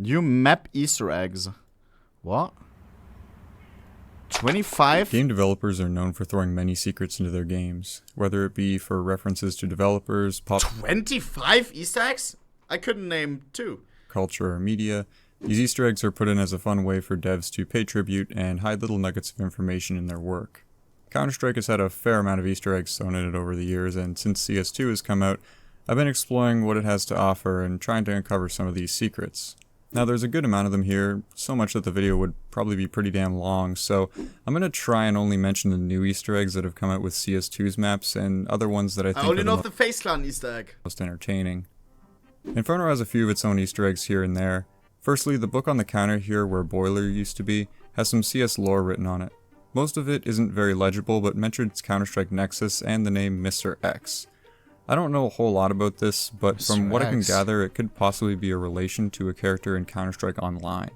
New map Easter eggs. What? 25? Game developers are known for throwing many secrets into their games, whether it be for references to developers, pop 25 Easter eggs? I couldn't name 2. culture, or media. These Easter eggs are put in as a fun way for devs to pay tribute and hide little nuggets of information in their work. Counter-Strike has had a fair amount of Easter eggs thrown in it over the years, and since CS2 has come out, I've been exploring what it has to offer and trying to uncover some of these secrets. Now there's a good amount of them here, so much that the video would probably be pretty damn long, so I'm going to try and only mention the new Easter eggs that have come out with CS2's maps and other ones that I think I only are know the Face Clan Easter egg. most entertaining. Inferno has a few of its own Easter eggs here and there. Firstly, the book on the counter here where Boiler used to be has some CS lore written on it. Most of it isn't very legible, but mentions Counter-Strike Nexus and the name Mr. X. I don't know a whole lot about this, but Mr. from what I can X. gather, it could possibly be a relation to a character in Counter-Strike Online.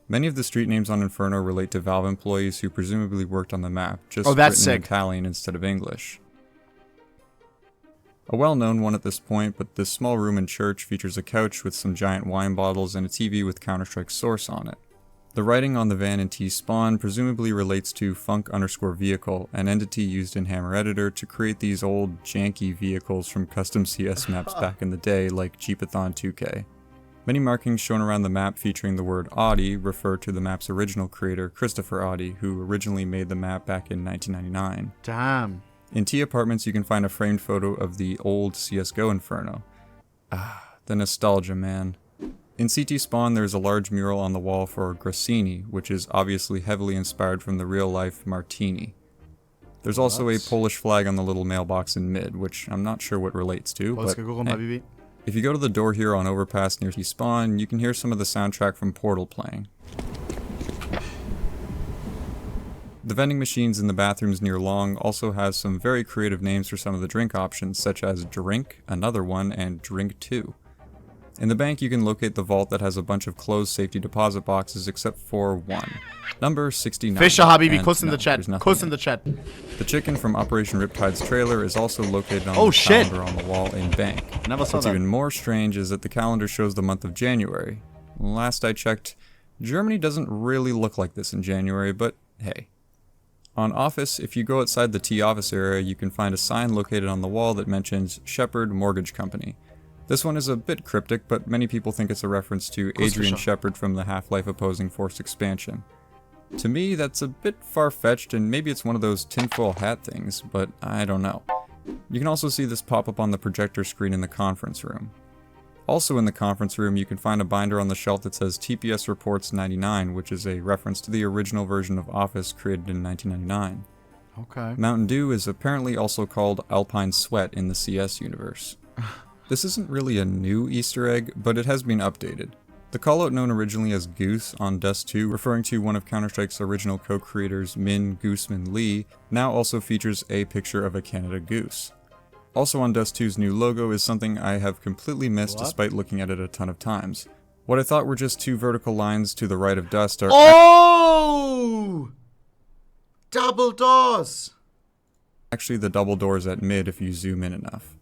Many of the street names on Inferno relate to Valve employees who presumably worked on the map, just Oh, that's written in sick. Italian instead of English. A well-known one at this point, but this small room in church features a couch with some giant wine bottles and a TV with Counter-Strike Source on it. The writing on the van in T-Spawn presumably relates to Funk_Vehicle, an entity used in Hammer Editor to create these old, janky vehicles from custom CS maps back in the day, like Jeepathon 2K. Many markings shown around the map featuring the word Audi refer to the map's original creator, Christopher Audi, who originally made the map back in 1999. Damn. In T Apartments, you can find a framed photo of the old CSGO Inferno. Ah, the nostalgia, man. In CT Spawn, there's a large mural on the wall for Grassini, which is obviously heavily inspired from the real-life Martini. There's also a Polish flag on the little mailbox in mid, which I'm not sure what relates to, but hey, if you go to the door here on Overpass near T-Spawn, you can hear some of the soundtrack from Portal playing. The vending machines in the bathrooms near Long also has some very creative names for some of the drink options, such as Drink, Another One, and Drink 2. In the bank, you can locate the vault that has a bunch of closed safety deposit boxes except for one. Number 69. Fischer Habibi, And Kuss in no, the chat. there's nothing Kuss in in the it. chat. The chicken from Operation Riptide's trailer is also located on Oh, the shit. calendar on the wall in bank. Never saw What's that. even more strange is that the calendar shows the month of January. Last I checked, Germany doesn't really look like this in January, but hey. On Office, if you go outside the T-Office area, you can find a sign located on the wall that mentions Shepherd Mortgage Company. This one is a bit cryptic, but many people think it's a reference to Adrian Shepard from the Half-Life Opposing Force expansion. To me, that's a bit far-fetched, and maybe it's one of those tinfoil hat things, but I don't know. You can also see this pop up on the projector screen in the conference room. Also in the conference room, you can find a binder on the shelf that says TPS Reports 99, which is a reference to the original version of Office created in 1999. Okay. Mountain Dew is apparently also called Alpine Sweat in the CS universe. This isn't really a new Easter egg, but it has been updated. The callout known originally as Goose on Dust 2, referring to one of Counter-Strike's original co-creators Min Gooseman Lee, now also features a picture of a Canada goose. Also on Dust 2's new logo is something I have completely missed despite looking at it a ton of times. What I thought were just two vertical lines to the right of Dust are Oh! Double doors! actually the double doors at mid if you zoom in enough.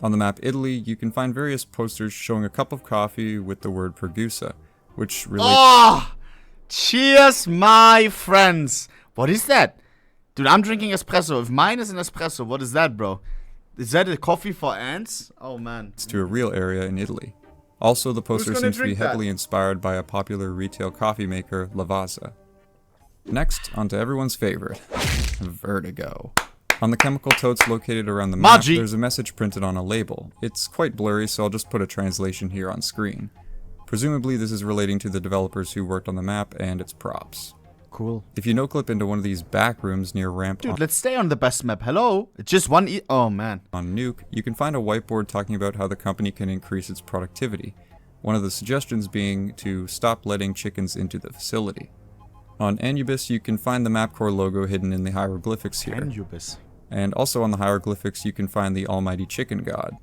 On the map Italy, you can find various posters showing a cup of coffee with the word Pergusa, which relates... Oh! Cheers, my friends! What is that? Dude, I'm drinking espresso. If mine is an espresso, what is that, bro? Is that a coffee for ants? Oh, man. to a real area in Italy. Also, the poster gonna seems to be drink that? heavily inspired by a popular retail coffee maker, Lavazza. Next, onto everyone's favorite, Vertigo. On the chemical totes located around the map, Magi. there's a message printed on a label. It's quite blurry, so I'll just put a translation here on screen. Presumably this is relating to the developers who worked on the map and its props. Cool. If you no-clip into one of these back rooms near ramp Dude, let's stay on the best map. Hello? It's just one oh, man. on Nuke, you can find a whiteboard talking about how the company can increase its productivity. One of the suggestions being to stop letting chickens into the facility. On Anubis, you can find the MapCore logo hidden in the hieroglyphics here. Anubis. And also on the hieroglyphics, you can find the almighty chicken god.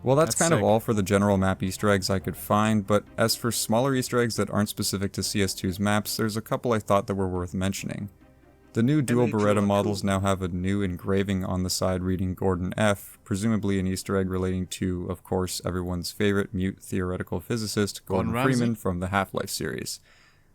Well, that's kind of sick. all for the general map Easter eggs I could find, but as for smaller Easter eggs that aren't specific to CS2's maps, there's a couple I thought that were worth mentioning. The new dual Henry Beretta Joe, models cool. now have a new engraving on the side reading Gordon F, presumably an Easter egg relating to, of course, everyone's favorite mute theoretical physicist, Gordon Gordon Freeman Ramsay? from the Half-Life series.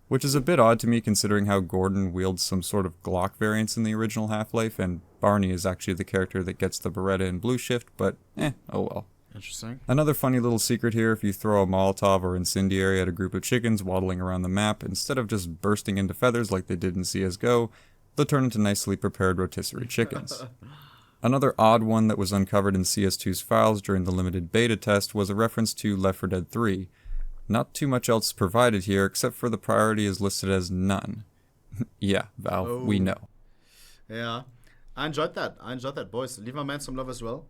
Which is a bit odd to me considering how Gordon wields some sort of Glock variants in the original Half-Life, and Barney is actually the character that gets the Beretta in Blue Shift, but oh well. Interesting. Another funny little secret here, if you throw a Molotov or incendiary at a group of chickens waddling around the map, instead of just bursting into feathers like they did in CSGO, they'll turn into nicely prepared rotisserie chickens. Another odd one that was uncovered in CS2's files during the limited beta test was a reference to Left 4 Dead 3. Not too much else provided here, except for the priority is listed as none. Yeah, Valve, we know. Yeah. I enjoyed that, boys. Leave my man some love as well.